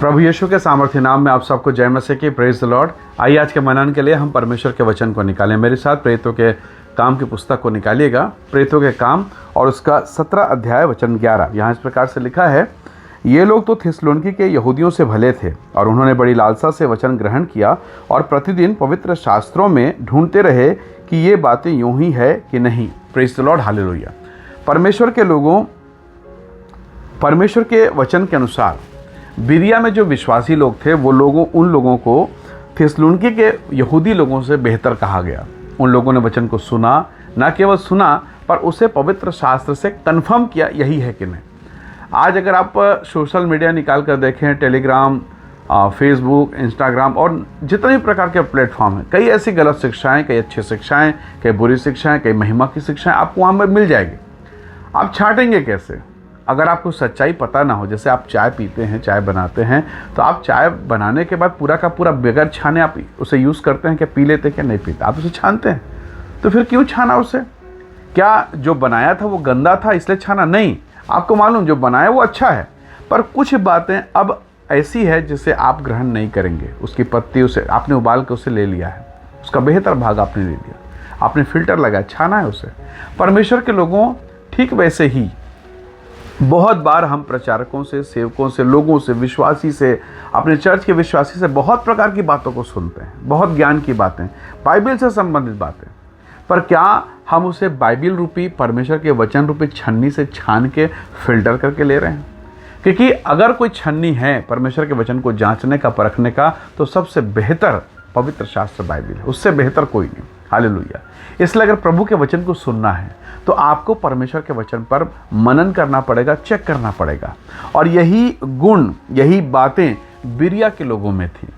प्रभु यीशु के सामर्थ्य नाम में आप सबको जय मसीह की। Praise the Lord. आइए आज के मनन के लिए हम परमेश्वर के वचन को निकालें। मेरे साथ प्रेरितों के काम की पुस्तक को निकालिएगा। प्रेरितों के काम और उसका 17 अध्याय वचन 11। यहाँ इस प्रकार से लिखा है, ये लोग तो थिस्सलुनीके के यहूदियों से भले थे और उन्होंने बड़ी लालसा से वचन ग्रहण किया और प्रतिदिन पवित्र शास्त्रों में ढूंढते रहे कि ये बातें यूं ही है कि नहीं। Praise the Lord, hallelujah. परमेश्वर के वचन के अनुसार बिरिया में जो विश्वासी लोग थे वो उन लोगों को थिस्सलुनीके के यहूदी लोगों से बेहतर कहा गया। उन लोगों ने वचन को सुना, न केवल सुना पर उसे पवित्र शास्त्र से कन्फर्म किया यही है कि नहीं। आज अगर आप सोशल मीडिया निकाल कर देखें, टेलीग्राम, फेसबुक, इंस्टाग्राम और जितने प्रकार के प्लेटफॉर्म हैं, कई ऐसी गलत शिक्षाएं, कई अच्छी शिक्षाएं, कई बुरी शिक्षाएं, कई महिमा की शिक्षाएं आपको वहाँ पर मिल जाएगी। आप छांटेंगे कैसे? अगर आपको सच्चाई पता ना हो, जैसे आप चाय पीते हैं, चाय बनाते हैं, तो आप चाय बनाने के बाद पूरा का पूरा बगैर छाने आप उसे यूज़ करते हैं, क्या पी लेते हैं क्या नहीं पीते? आप उसे छानते हैं। तो फिर क्यों छाना उसे? क्या जो बनाया था वो गंदा था इसलिए छाना? नहीं, आपको मालूम जो बनाया वो अच्छा है, पर कुछ बातें अब ऐसी है जिसे आप ग्रहण नहीं करेंगे। उसकी पत्ती उसे आपने उबाल के उसे ले लिया है, उसका बेहतर भाग आपने ले लिया, आपने फिल्टर लगाया, छाना है उसे। परमेश्वर के लोगों ठीक वैसे ही बहुत बार हम प्रचारकों से, सेवकों से, लोगों से, विश्वासी से, अपने चर्च के विश्वासी से बहुत प्रकार की बातों को सुनते हैं, बहुत ज्ञान की बातें, बाइबल से संबंधित बातें, पर क्या हम उसे बाइबल रूपी, परमेश्वर के वचन रूपी छन्नी से छान के फिल्टर करके ले रहे हैं? क्योंकि अगर कोई छन्नी है परमेश्वर के वचन को जांचने का, परखने का, तो सबसे बेहतर पवित्र शास्त्र बाइबल है, उससे बेहतर कोई नहीं। हालेलुया। इसलिए अगर प्रभु के वचन को सुनना है तो आपको परमेश्वर के वचन पर मनन करना पड़ेगा, चेक करना पड़ेगा। और यही गुण, यही बातें बिरिया के लोगों में थी।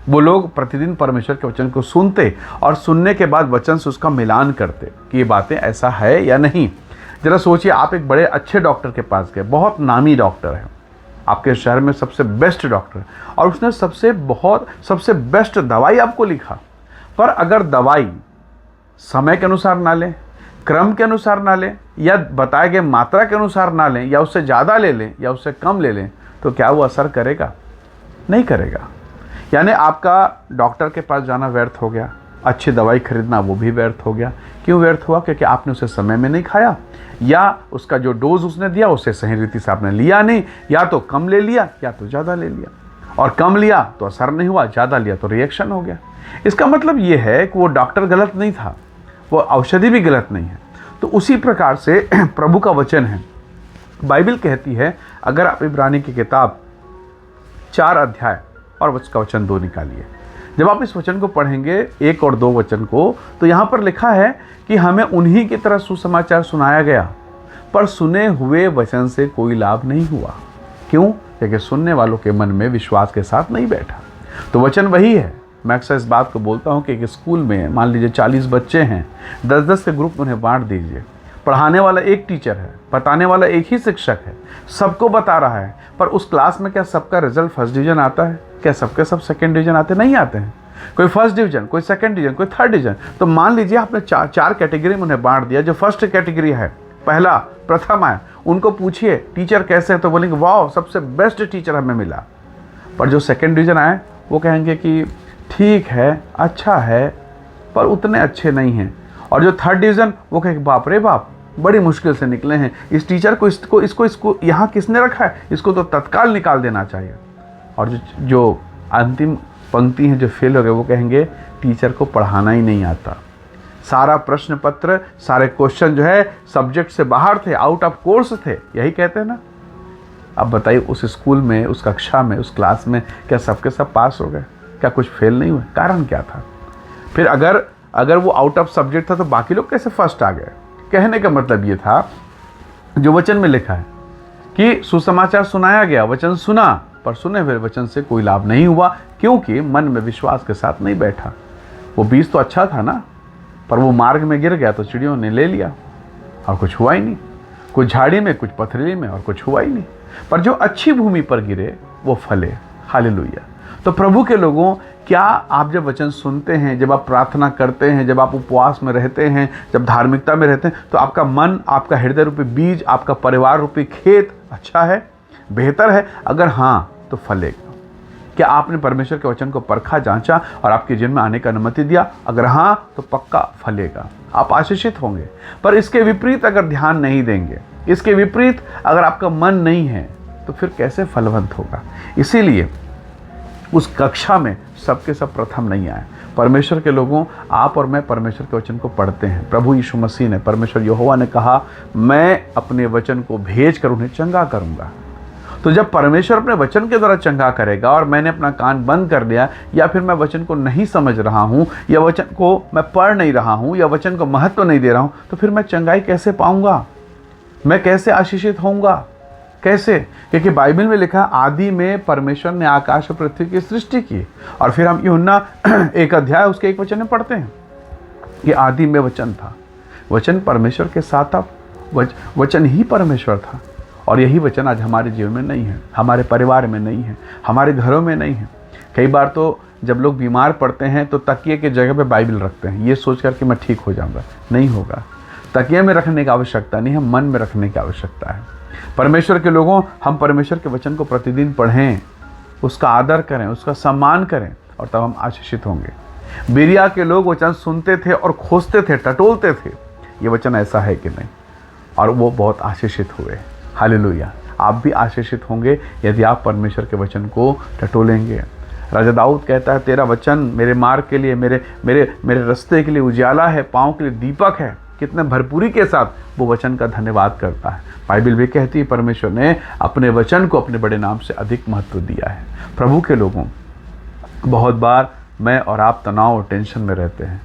वो लोग प्रतिदिन परमेश्वर के वचन को सुनते और सुनने के बाद वचन से उसका मिलान करते कि ये बातें ऐसा है या नहीं। जरा सोचिए, आप एक बड़े अच्छे डॉक्टर के पास गए, बहुत नामी डॉक्टर है, आपके शहर में सबसे बेस्ट डॉक्टर, और उसने सबसे बेस्ट दवाई आपको लिखा, पर अगर दवाई समय के अनुसार ना लें, क्रम के अनुसार ना लें, या बताए गए मात्रा के अनुसार ना लें, या उससे ज़्यादा ले लें या उससे कम ले लें, तो क्या वो असर करेगा? नहीं करेगा। यानी आपका डॉक्टर के पास जाना व्यर्थ हो गया, अच्छी दवाई खरीदना वो भी व्यर्थ हो गया। क्यों व्यर्थ हुआ? क्योंकि आपने उसे समय में नहीं खाया, या उसका जो डोज उसने दिया उसे सही रीति से आपने लिया नहीं, या तो कम ले लिया या तो ज़्यादा ले लिया। और कम लिया तो असर नहीं हुआ, ज़्यादा लिया तो रिएक्शन हो गया। इसका मतलब ये है कि वो डॉक्टर गलत नहीं था, वो औषधि भी गलत नहीं है। तो उसी प्रकार से प्रभु का वचन है। बाइबल कहती है, अगर आप इब्रानी की किताब 4 अध्याय और उसका वचन 2 निकालिए, जब आप इस वचन को पढ़ेंगे, 1 और 2 वचन को, तो यहाँ पर लिखा है कि हमें उन्हीं की तरह सुसमाचार सुनाया गया, पर सुने हुए वचन से कोई लाभ नहीं हुआ। क्यों? क्योंकि सुनने वालों के मन में विश्वास के साथ नहीं बैठा। तो वचन वही है। मैं अक्सर इस बात को बोलता हूँ कि एक स्कूल में मान लीजिए 40 बच्चे हैं, 10-10 के ग्रुप में उन्हें बांट दीजिए। पढ़ाने वाला एक टीचर है, बताने वाला एक ही शिक्षक है, सबको बता रहा है, पर उस क्लास में क्या सबका रिजल्ट फर्स्ट डिवीजन आता है? क्या सबके सब सेकंड डिवीजन आते? नहीं आते हैं। कोई फर्स्ट डिवीजन, कोई सेकंड डिवीजन, कोई थर्ड डिवीजन। तो मान लीजिए आपने चार कैटेगरी में उन्हें बांट दिया। जो फर्स्ट कैटेगरी है, पहला प्रथम है, उनको पूछिए टीचर कैसे है, तो बोलेंगे वाह सबसे बेस्ट टीचर हमें मिला। पर जो सेकंड डिवीजन आए वो कहेंगे कि ठीक है, अच्छा है, पर उतने अच्छे नहीं हैं। और जो थर्ड डिवीज़न, वो कहेंगे बाप रे बाप, बड़ी मुश्किल से निकले हैं, इस टीचर को इसको यहाँ किसने रखा है, इसको तो तत्काल निकाल देना चाहिए। और जो अंतिम पंक्ति है, जो फेल हो गए, वो कहेंगे टीचर को पढ़ाना ही नहीं आता। सारा प्रश्न पत्र, सारे क्वेश्चन जो है सब्जेक्ट से बाहर थे, आउट ऑफ कोर्स थे, यही कहते हैं ना। अब बताइए, उस स्कूल में, उस कक्षा में, उस क्लास में क्या सबके सब पास हो गए? क्या कुछ फेल नहीं हुए? कारण क्या था? फिर अगर वो आउट ऑफ सब्जेक्ट था तो बाकी लोग कैसे फर्स्ट आ गए? कहने का मतलब ये था, जो वचन में लिखा है कि सुसमाचार सुनाया गया, वचन सुना, पर सुने हुए वचन से कोई लाभ नहीं हुआ, क्योंकि मन में विश्वास के साथ नहीं बैठा। वो बीज तो अच्छा था ना, पर वो मार्ग में गिर गया तो चिड़ियों ने ले लिया और कुछ हुआ ही नहीं। कुछ झाड़ी में, कुछ पथरीली में, और कुछ हुआ ही नहीं। पर जो अच्छी भूमि पर गिरे वो फले। हालेलुया। तो प्रभु के लोगों, क्या आप जब वचन सुनते हैं, जब आप प्रार्थना करते हैं, जब आप उपवास में रहते हैं, जब धार्मिकता में रहते हैं, तो आपका मन, आपका हृदय रूपी बीज, आपका परिवार रूपी खेत अच्छा है, बेहतर है? अगर हाँ, तो फलेगा। क्या आपने परमेश्वर के वचन को परखा, जांचा और आपके जीवन में आने का अनुमति दिया? अगर हाँ, तो पक्का फलेगा, आप आशीषित होंगे। पर इसके विपरीत अगर ध्यान नहीं देंगे, इसके विपरीत अगर आपका मन नहीं है, तो फिर कैसे फलवंत होगा? इसीलिए उस कक्षा में सबके सब प्रथम नहीं आए। परमेश्वर के लोगों, आप और मैं परमेश्वर के वचन को पढ़ते हैं। प्रभु यीशु मसीह ने, परमेश्वर यहोवा ने कहा, मैं अपने वचन को भेज कर उन्हें चंगा करूंगा। तो जब परमेश्वर अपने वचन के द्वारा चंगा करेगा और मैंने अपना कान बंद कर दिया, या फिर मैं वचन को नहीं समझ रहा हूँ, या वचन को मैं पढ़ नहीं रहा हूँ, या वचन को महत्व नहीं दे रहा हूँ, तो फिर मैं चंगाई कैसे पाऊंगा? मैं कैसे आशीषित होऊंगा? कैसे? क्योंकि बाइबल में लिखा, आदि में परमेश्वर ने आकाश और पृथ्वी की सृष्टि की। और फिर हम यूहन्ना 1 अध्याय उसके 1 वचन में पढ़ते हैं कि आदि में वचन था, वचन परमेश्वर के साथ था, वचन ही परमेश्वर था। और यही वचन आज हमारे जीवन में नहीं है, हमारे परिवार में नहीं है, हमारे घरों में नहीं है। कई बार तो जब लोग बीमार पड़ते हैं तो तकिए की जगह पे बाइबल रखते हैं, ये सोचकर कि मैं ठीक हो जाऊंगा। नहीं होगा। तकिए में रखने की आवश्यकता नहीं है, मन में रखने की आवश्यकता है। परमेश्वर के लोगों, हम परमेश्वर के वचन को प्रतिदिन पढ़ें, उसका आदर करें, उसका सम्मान करें, और तब हम आशीषित होंगे। बिरिया के लोग वचन सुनते थे और खोजते थे, टटोलते थे, ये वचन ऐसा है कि नहीं, और वो बहुत आशीषित हुए। हालेलुया। आप भी आशीषित होंगे यदि आप परमेश्वर के वचन को टटोलेंगे। राजा दाऊद कहता है, तेरा वचन मेरे मार्ग के लिए, मेरे रास्ते के लिए उजाला है, पाँव के लिए दीपक है। कितने भरपूरी के साथ वो वचन का धन्यवाद करता है। बाइबल भी कहती है, परमेश्वर ने अपने वचन को अपने बड़े नाम से अधिक महत्व दिया है। प्रभु के लोगों, बहुत बार मैं और आप तनाव और टेंशन में रहते हैं,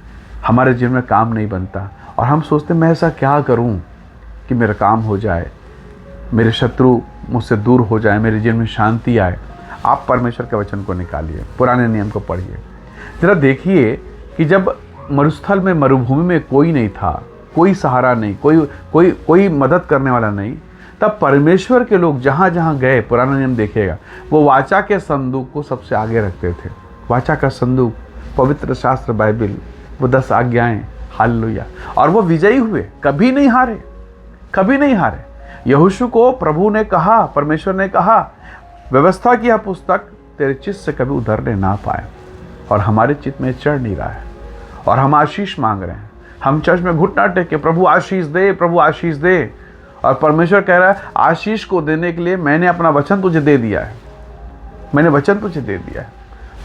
हमारे जीवन में काम नहीं बनता, और हम सोचते हैं मैं ऐसा क्या करूं कि मेरा काम हो जाए, मेरे शत्रु मुझसे दूर हो जाए, मेरे जीवन में शांति आए। आप परमेश्वर के वचन को निकालिए, पुराने नियम को पढ़िए। जरा देखिए कि जब मरुस्थल में, मरुभूमि में कोई नहीं था, कोई सहारा नहीं, कोई मदद करने वाला नहीं, तब परमेश्वर के लोग जहाँ जहाँ गए, पुराना नियम देखिएगा, वो वाचा के संदूक को सबसे आगे रखते थे। वाचा का संदूक, पवित्र शास्त्र बाइबल, वो 10 आज्ञाएं, हालेलुया। और वो विजयी हुए, कभी नहीं हारे, कभी नहीं हारे। यहोशू को प्रभु ने कहा, परमेश्वर ने कहा, व्यवस्था की यह पुस्तक तेरे चित्त से कभी उतरने ना पाए। और हमारे चित्त में चढ़ नहीं रहा है, और हम आशीष मांग रहे हैं। हम चर्च में घुटना टेक के, प्रभु आशीष दे, प्रभु आशीष दे। और परमेश्वर कह रहा है, आशीष को देने के लिए मैंने अपना वचन तुझे दे दिया है, मैंने वचन तुझे दे दिया है।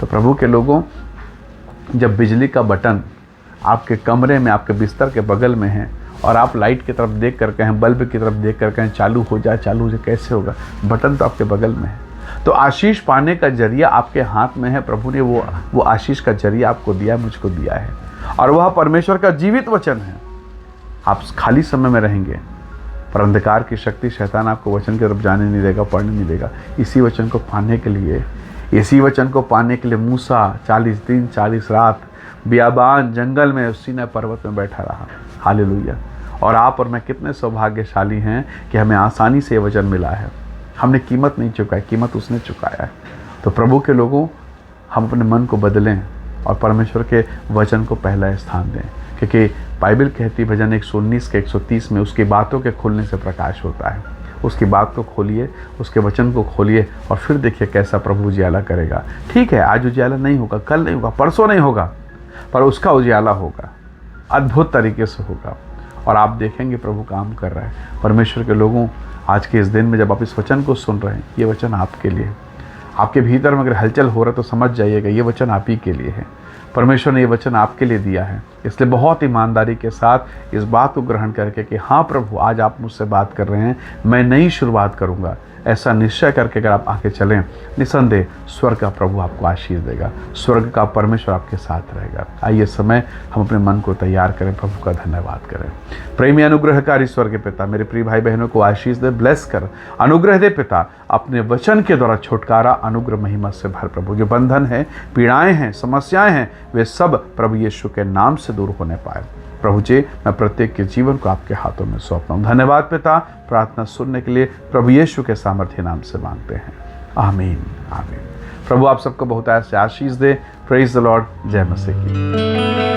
तो प्रभु के लोगों, जब बिजली का बटन आपके कमरे में, आपके बिस्तर के बगल में है, और आप लाइट की तरफ देख कर कहें, बल्ब की तरफ देख कर कहें चालू हो जाए, चालू हो जाए, कैसे होगा? बटन तो आपके बगल में है। तो आशीष पाने का जरिया आपके हाथ में है। प्रभु ने वो आशीष का जरिया आपको दिया है, मुझको दिया है, और वह परमेश्वर का जीवित वचन है। आप खाली समय में रहेंगे, पर अंधकार की शक्ति, शैतान आपको वचन की तरफ जाने नहीं देगा, पढ़ने नहीं देगा। इसी वचन को पाने के लिए मूसा 40 दिन 40 रात बियाबान जंगल में, सीनै पर्वत में बैठा रहा। हालेलुया। और आप और मैं कितने सौभाग्यशाली हैं कि हमें आसानी से ये वचन मिला है। हमने कीमत नहीं चुकाई, कीमत उसने चुकाया है। तो प्रभु के लोगों, हम अपने मन को बदलें और परमेश्वर के वचन को पहला स्थान दें, क्योंकि बाइबल कहती, भजन 119 के 130 में, उसकी बातों के खुलने से प्रकाश होता है। उसकी बात को खोलिए, उसके वचन को खोलिए, और फिर देखिए कैसा प्रभु उजियाला करेगा। ठीक है, आज उजियाला नहीं होगा, कल नहीं होगा, परसों नहीं होगा, पर उसका उजियाला होगा, अद्भुत तरीके से होगा, और आप देखेंगे प्रभु काम कर रहा है। परमेश्वर के लोगों, आज के इस दिन में जब आप इस वचन को सुन रहे हैं, ये वचन आपके लिए। आपके भीतर में अगर हलचल हो रहा है तो समझ जाइएगा, ये वचन आप ही के लिए है। परमेश्वर ने ये वचन आपके लिए दिया है। इसलिए बहुत ईमानदारी के साथ इस बात को ग्रहण करके कि हाँ प्रभु, आज आप मुझसे बात कर रहे हैं, मैं नई शुरुआत करूँगा, ऐसा निश्चय करके अगर आप आगे चलें, निसंदेह स्वर्ग का प्रभु आपको आशीष देगा, स्वर्ग का परमेश्वर आपके साथ रहेगा। आइए समय हम अपने मन को तैयार करें, प्रभु का धन्यवाद करें। प्रेमी अनुग्रहकारी स्वर्ग के पिता, मेरे प्रिय भाई बहनों को आशीष दे, ब्लेस कर, अनुग्रह दे पिता, अपने वचन के द्वारा छुटकारा, अनुग्रह, महिमा से भर प्रभु। जो बंधन है, पीड़ाएं हैं, समस्याएं हैं, वे सब प्रभु यीशु के नाम से दूर होने पाए। प्रभु जी, मैं प्रत्येक के जीवन को आपके हाथों में सौंपता हूँ। धन्यवाद पिता, प्रार्थना सुनने के लिए प्रभु यीशु के सामर्थ्य नाम से मांगते हैं, आमीन आमीन। प्रभु आप सबको बहुत ऐसे आशीष दे। Praise the Lord. जय मसीह की।